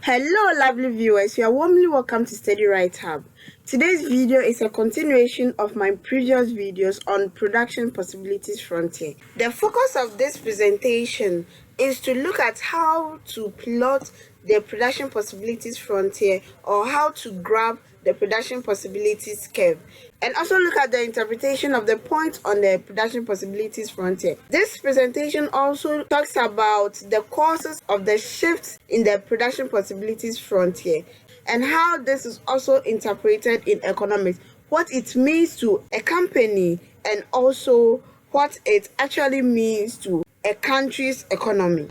Hello lovely viewers, you are warmly welcome to Steady Right Hub. Today's video is a continuation of my previous videos on production possibilities frontier. The focus of this presentation is to look at how to plot the production possibilities frontier or how to grab the production possibilities curve, and also look at the interpretation of the points on the production possibilities frontier. This presentation also talks about the causes of the shifts in the production possibilities frontier and how this is also interpreted in economics, what it means to a company and also what it actually means to a country's economy.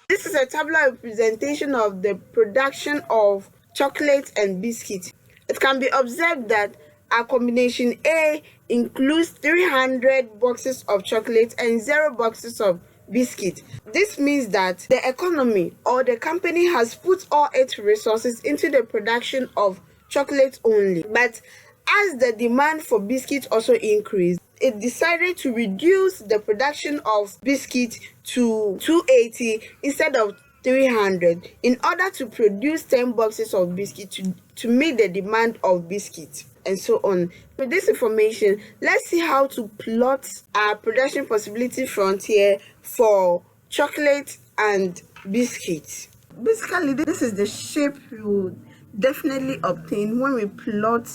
This is a tabular representation of the production of chocolate and biscuit. It can be observed that our combination A includes 300 boxes of chocolate and 0 boxes of biscuit. This means that the economy or the company has put all its resources into the production of chocolate only. But as the demand for biscuit also increased, it decided to reduce the production of biscuit to 280 instead of 300 in order to produce 10 boxes of biscuit to meet the demand of biscuit and so on. With this information, let's see how to plot our production possibility frontier for chocolate and biscuit. Basically, this is the shape we will definitely obtain when we plot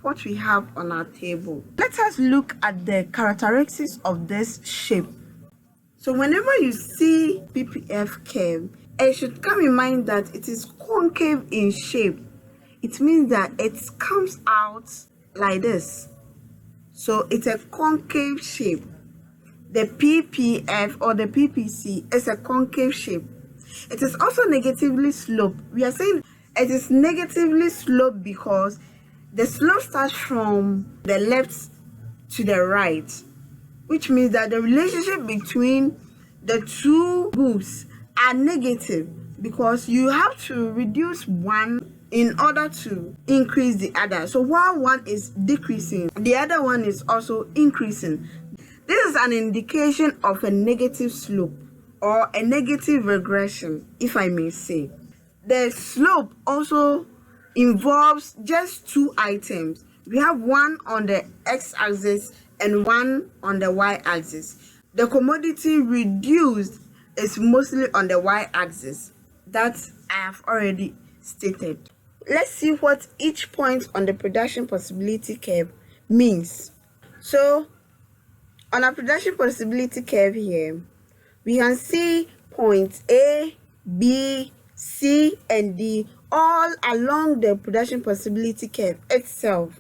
what we have on our table. Let us look at the characteristics of this shape. So whenever you see PPF curve, it should come in mind that it is concave in shape. It means that it comes out like this. So it's a concave shape. The PPF or the PPC is a concave shape. It is also negatively sloped. We are saying it is negatively sloped because the slope starts from the left to the right, which means that the relationship between the two groups are negative because you have to reduce one in order to increase the other. So while one is decreasing, the other one is also increasing. This is an indication of a negative slope or a negative regression, if I may say. The slope also involves just two items. We have one on the x-axis and one on the y-axis. The commodity reduced is mostly on the y-axis. That I have already stated. Let's see what each point on the production possibility curve means. So, on our production possibility curve here, we can see points A, B, C, and D all along the production possibility curve itself.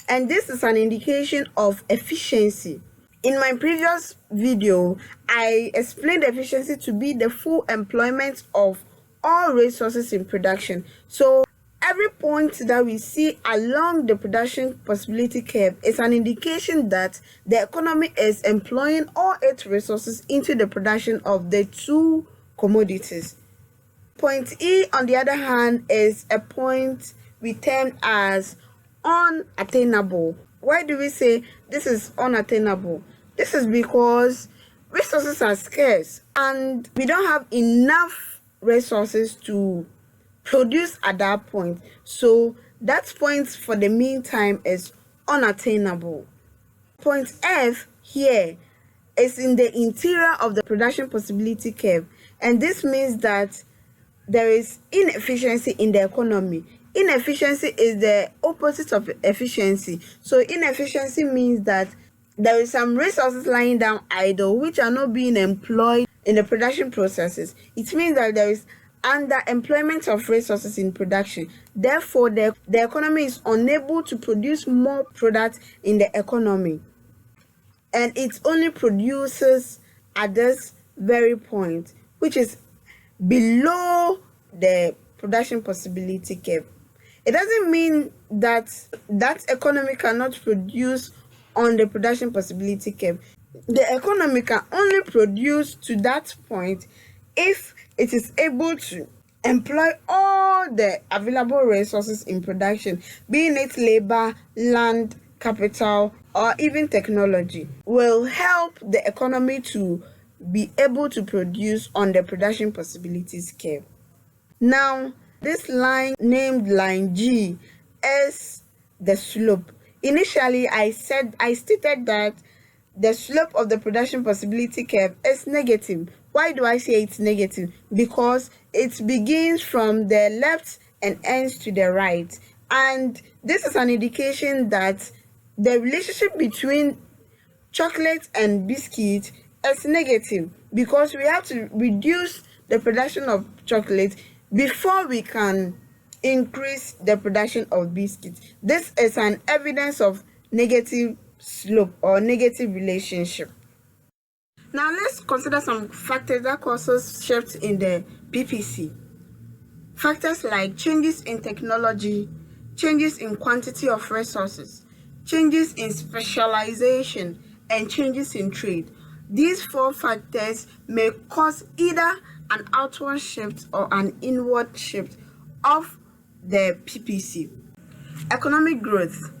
And this is an indication of efficiency. In my previous video, I explained efficiency to be the full employment of all resources in production. So every point that we see along the production possibility curve is an indication that the economy is employing all its resources into the production of the two commodities. Point E, on the other hand, is a point we term as unattainable. Why do we say this is unattainable? This is because resources are scarce and we don't have enough resources to produce at that point. So that point for the meantime is unattainable. Point F here is in the interior of the production possibility curve, and this means that there is inefficiency in the economy. Inefficiency is the opposite of efficiency. So inefficiency means that there is some resources lying down idle which are not being employed in the production processes. It means that there is underemployment of resources in production. Therefore, the economy is unable to produce more products in the economy. And it only produces at this very point, which is below the production possibility curve. It doesn't mean that that economy cannot produce on the production possibility curve. The economy can only produce to that point if it is able to employ all the available resources in production, being it labor, land, capital, or even technology, will help the economy to be able to produce on the production possibilities curve. Now, this line named line G is the slope. Initially, I stated that the slope of the production possibility curve is negative. Why do I say it's negative? Because it begins from the left and ends to the right. And this is an indication that the relationship between chocolate and biscuit is negative, because we have to reduce the production of chocolate before we can increase the production of biscuits. This is an evidence of negative slope or negative relationship. Now let's consider some factors that causes shift in the PPC. Factors like changes in technology, changes in quantity of resources, changes in specialization, and changes in trade. These four factors may cause either an outward shift or an inward shift of the PPC. Economic growth.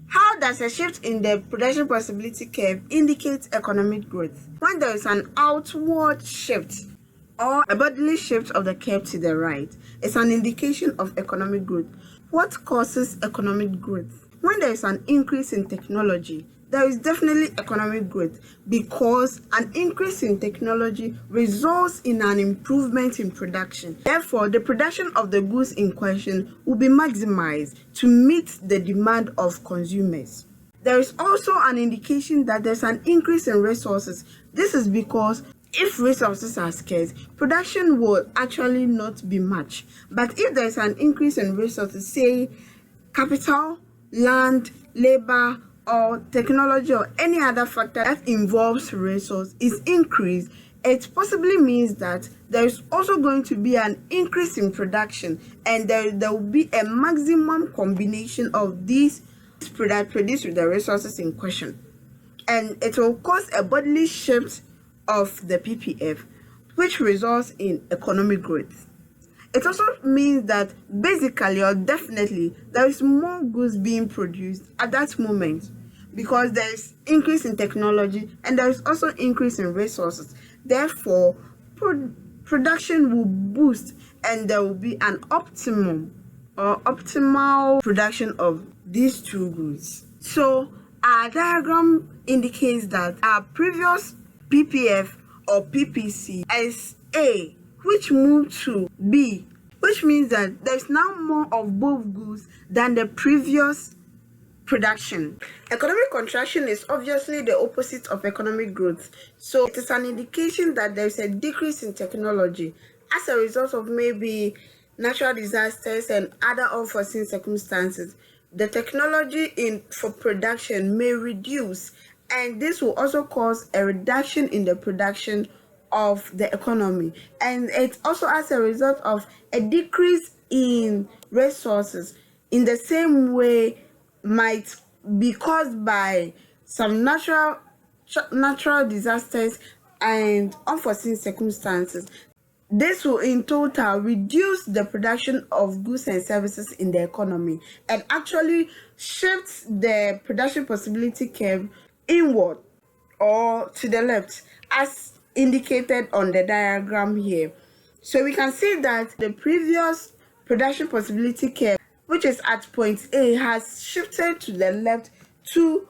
How does a shift in the production possibility curve indicate economic growth? When there is an outward shift or a bodily shift of the curve to the right, it's an indication of economic growth. What causes economic growth? When there is an increase in technology, there is definitely economic growth, because an increase in technology results in an improvement in production. Therefore, the production of the goods in question will be maximized to meet the demand of consumers. There is also an indication that there's an increase in resources. This is because if resources are scarce, production will actually not be much. But if there's an increase in resources, say capital, land, labor, or technology, or any other factor that involves resource is increased, it possibly means that there is also going to be an increase in production, and there will be a maximum combination of these products produced with the resources in question, and it will cause a bodily shift of the PPF, which results in economic growth. It also means that basically or definitely there is more goods being produced at that moment, because there is increase in technology and there is also increase in resources. Therefore, production will boost, and there will be an optimum or optimal production of these two goods. So our diagram indicates that our previous PPF or PPC is A, which moved to B, which means that there's now more of both goods than the previous production. Economic contraction is obviously the opposite of economic growth, so it is an indication that there is a decrease in technology as a result of maybe natural disasters and other unforeseen circumstances. The technology for production may reduce, and this will also cause a reduction in the production of the economy, and it's also as a result of a decrease in resources. In the same way, might be caused by some natural disasters and unforeseen circumstances. This will in total reduce the production of goods and services in the economy and actually shifts the production possibility curve inward or to the left, as indicated on the diagram here. So we can see that the previous production possibility curve, which is at point A, has shifted to the left to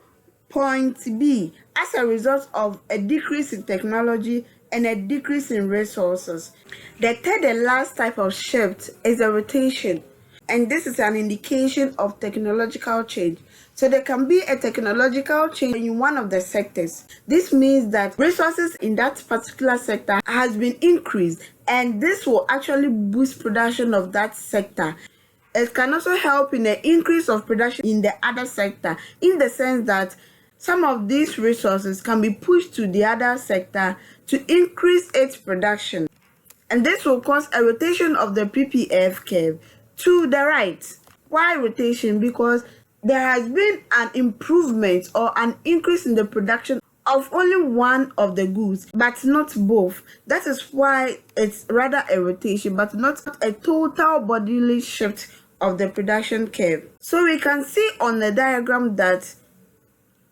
point B as a result of a decrease in technology and a decrease in resources. The third and last type of shift is a rotation, and this is an indication of technological change. So there can be a technological change in one of the sectors. This means that resources in that particular sector has been increased, and this will actually boost production of that sector. It can also help in the increase of production in the other sector, in the sense that some of these resources can be pushed to the other sector to increase its production. And this will cause a rotation of the PPF curve to the right. Why rotation? Because there has been an improvement or an increase in the production of only one of the goods, but not both. That is why it's rather a rotation, but not a total bodily shift of the production curve. So we can see on the diagram that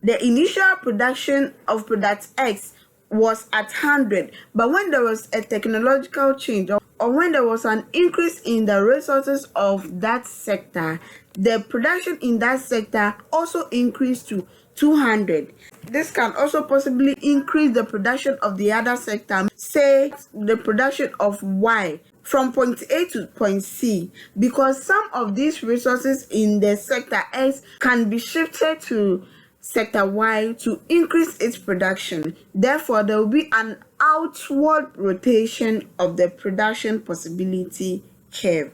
the initial production of product X was at 100, but when there was a technological change, or when there was an increase in the resources of that sector, the production in that sector also increased to 200. This can also possibly increase the production of the other sector, say the production of Y from point A to point C, because some of these resources in the sector S can be shifted to sector Y to increase its production. Therefore, there will be an outward rotation of the production possibility curve.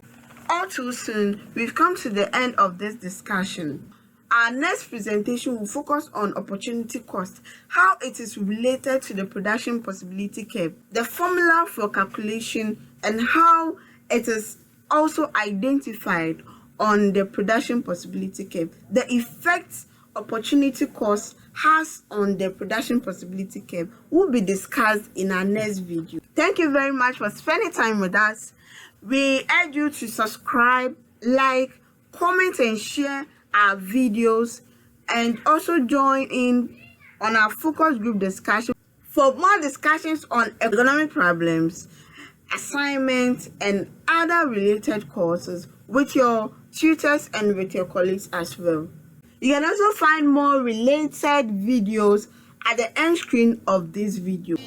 All too soon, we've come to the end of this discussion. Our next presentation will focus on opportunity cost, how it is related to the production possibility curve, the formula for calculation, and how it is also identified on the production possibility curve. The effects opportunity cost has on the production possibility curve will be discussed in our next video. Thank you very much for spending time with us. We urge you to subscribe, like, comment, and share our videos, and also join in on our focus group discussion for more discussions on economic problems, assignments, and other related courses with your tutors and with your colleagues as well. You can also find more related videos at the end screen of this video.